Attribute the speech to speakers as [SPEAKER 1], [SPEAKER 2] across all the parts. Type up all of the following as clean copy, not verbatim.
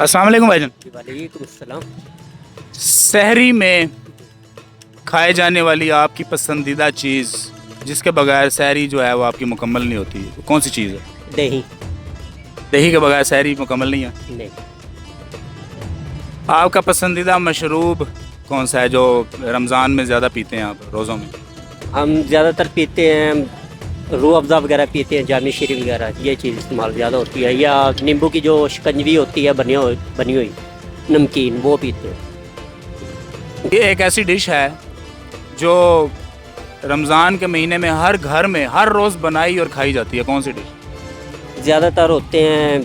[SPEAKER 1] अस्सलाम वालेकुम भाईजान।
[SPEAKER 2] वालेकुम अस्सलाम।
[SPEAKER 1] सहरी में खाए जाने वाली आपकी पसंदीदा चीज़ जिसके बगैर सहरी जो है वो आपकी मुकम्मल नहीं होती, वो कौन सी चीज़ है?
[SPEAKER 2] दही।
[SPEAKER 1] दही के बगैर सहरी मुकम्मल नहीं है।
[SPEAKER 2] नहीं।
[SPEAKER 1] आपका पसंदीदा मशरूब कौन सा है जो रमज़ान में ज़्यादा पीते हैं आप रोज़ों में?
[SPEAKER 2] हम ज़्यादातर पीते हैं रूह अफ़ज़ा वगैरह पीते हैं, जामी शीरी वगैरह, ये चीज़ इस्तेमाल ज़्यादा होती है। या नींबू की जो शिकंजवी होती है बनी हुई नमकीन, वो पीते हैं।
[SPEAKER 1] ये एक ऐसी डिश है जो रमज़ान के महीने में हर घर में हर रोज़ बनाई और खाई जाती है, कौन सी डिश?
[SPEAKER 2] ज़्यादातर होते हैं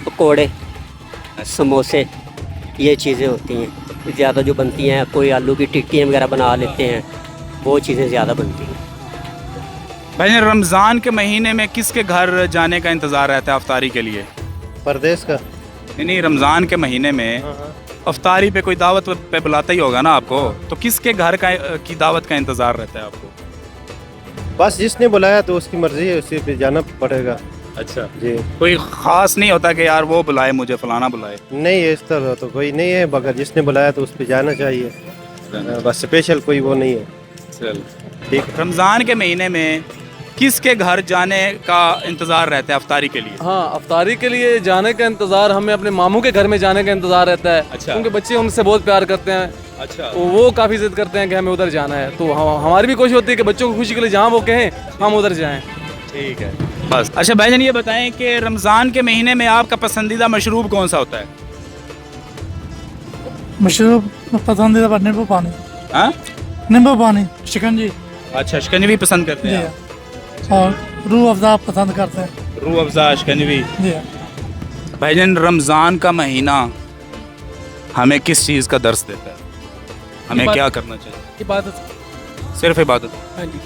[SPEAKER 2] पकोड़े, समोसे, ये चीज़ें होती हैं ज़्यादा जो बनती हैं। कोई आलू की टिक्कियाँ वगैरह बना लेते हैं, वो चीज़ें ज़्यादा बनती हैं।
[SPEAKER 1] भाई रमज़ान के महीने में किसके घर जाने का इंतज़ार रहता है अफ्तारी के लिए?
[SPEAKER 3] परदेश का।
[SPEAKER 1] नहीं, रमज़ान के महीने में अफ्तारी पे कोई दावत पे बुलाता ही होगा ना आपको, तो किसके घर का की दावत का इंतज़ार रहता है आपको?
[SPEAKER 3] बस जिसने बुलाया तो उसकी मर्जी है, उसी पे जाना पड़ेगा।
[SPEAKER 1] अच्छा
[SPEAKER 3] जी।
[SPEAKER 1] कोई ख़ास नहीं होता कि यार वो बुलाए मुझे, फलाना बुलाए?
[SPEAKER 3] नहीं है, इस तरह तो कोई नहीं है, मगर जिसने बुलाया तो उस पे जाना चाहिए। बस स्पेशल कोई वो नहीं है।
[SPEAKER 1] चल
[SPEAKER 3] ठीक।
[SPEAKER 1] रमज़ान के महीने में किसके घर जाने का इंतज़ार रहता है अफ्तारी के लिए?
[SPEAKER 4] हाँ, अफ्तारी के लिए जाने का इंतज़ार, हमें अपने मामू के घर में जाने का इंतज़ार रहता है।
[SPEAKER 1] अच्छा।
[SPEAKER 4] क्योंकि बच्चे उनसे बहुत प्यार करते हैं।
[SPEAKER 1] अच्छा।
[SPEAKER 4] तो वो काफ़ी ज़िद करते हैं कि हमें उधर जाना है, तो हमारी भी कोशिश होती है कि बच्चों की खुशी के लिए जहाँ वो कहें हम उधर जाएँ।
[SPEAKER 1] ठीक है बस। अच्छा भाईजान, ये बताएं कि रमज़ान के महीने में आपका पसंदीदा मशरूब कौन सा होता है?
[SPEAKER 5] मशरूब पसंदीदा नींबू पानी।
[SPEAKER 1] हाँ,
[SPEAKER 5] नींबू पानी, शिकंजी
[SPEAKER 1] अच्छा, शिकंजवी पसंद करते
[SPEAKER 5] जी
[SPEAKER 1] हैं
[SPEAKER 5] हाँ। और रूह अफ़ज़ा पसंद करते हैं
[SPEAKER 1] आप? रूह अफ़ज़ा, शिकंजवी।
[SPEAKER 5] जी हाँ।
[SPEAKER 1] भाईजान रमज़ान का महीना हमें किस चीज़ का दर्स देता है? हमें क्या करना चाहिए?
[SPEAKER 4] इबादत।
[SPEAKER 1] सिर्फ इबादत,
[SPEAKER 4] हाँ जी,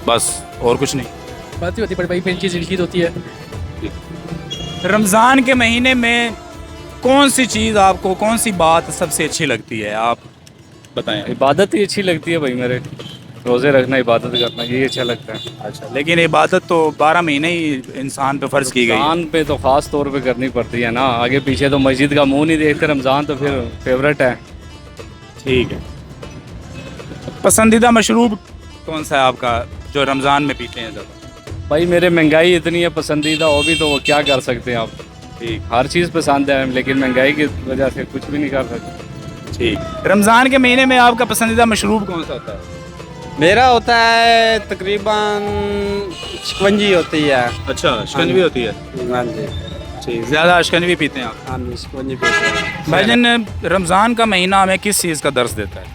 [SPEAKER 1] बस और कुछ नहीं?
[SPEAKER 4] बात ही होती है, बड़ी मेन चीज़ होती है।
[SPEAKER 1] रमज़ान के महीने में कौन सी चीज़ आपको, कौन सी बात सबसे अच्छी लगती है, आप बताएं।
[SPEAKER 6] इबादत ही अच्छी लगती है भाई, मेरे रोज़े रखना, इबादत करना, यही अच्छा लगता है।
[SPEAKER 1] अच्छा, लेकिन इबादत तो 12 महीने ही इंसान पे फ़र्ज़ की गई है।
[SPEAKER 6] रमज़ान पे तो ख़ास तौर पे करनी पड़ती है ना, आगे पीछे तो मस्जिद का मुंह नहीं देखते, रमज़ान तो फिर फेवरेट है।
[SPEAKER 1] ठीक है। पसंदीदा मशरूब कौन सा है आपका जो रमज़ान में पीते हैं ज़्यादा?
[SPEAKER 6] भाई मेरे महंगाई इतनी है, पसंदीदा हो भी तो वो क्या कर सकते हैं आप।
[SPEAKER 1] ठीक।
[SPEAKER 6] हर चीज़ पसंद है, लेकिन महंगाई की वजह से कुछ भी नहीं कर सकते।
[SPEAKER 1] ठीक। रमज़ान के महीने में आपका पसंदीदा मशरूब कौन सा होता है?
[SPEAKER 7] मेरा होता है तकरीबन शिकंजी होती है।
[SPEAKER 1] अच्छा, शिकंजवी होती है।
[SPEAKER 7] हाँ जी।
[SPEAKER 1] ठीक, ज़्यादा शिकंजवी पीते हैं आप?
[SPEAKER 7] हाँ जी, शिकंजी पीते हैं।
[SPEAKER 1] भाईजान रमज़ान का महीना हमें किस चीज़ का दर्स देता है?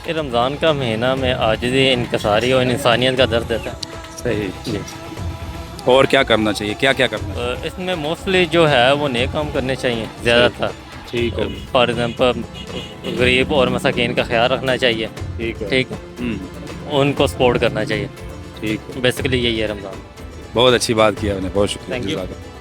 [SPEAKER 8] ये रमज़ान का महीना में आजिज़ी, इनकसारी और इंसानियत का दर्द देता है।
[SPEAKER 1] सही।
[SPEAKER 8] जी।
[SPEAKER 1] और क्या करना चाहिए, क्या क्या करना चाहिए?
[SPEAKER 8] इसमें मोस्टली जो है वो नेक काम करने चाहिए ज़्यादातर।
[SPEAKER 1] ठीक है।
[SPEAKER 8] फॉर एग्ज़ाम्पल गरीब और मसाकीन का ख्याल रखना चाहिए।
[SPEAKER 1] ठीक है।
[SPEAKER 8] ठीक, उनको सपोर्ट करना चाहिए।
[SPEAKER 1] ठीक है।
[SPEAKER 8] बेसिकली यही है रमज़ान।
[SPEAKER 1] बहुत अच्छी बात की आपने, बहुत शुक्रिया।
[SPEAKER 8] Thank you.
[SPEAKER 1] जज़ाकल्लाह।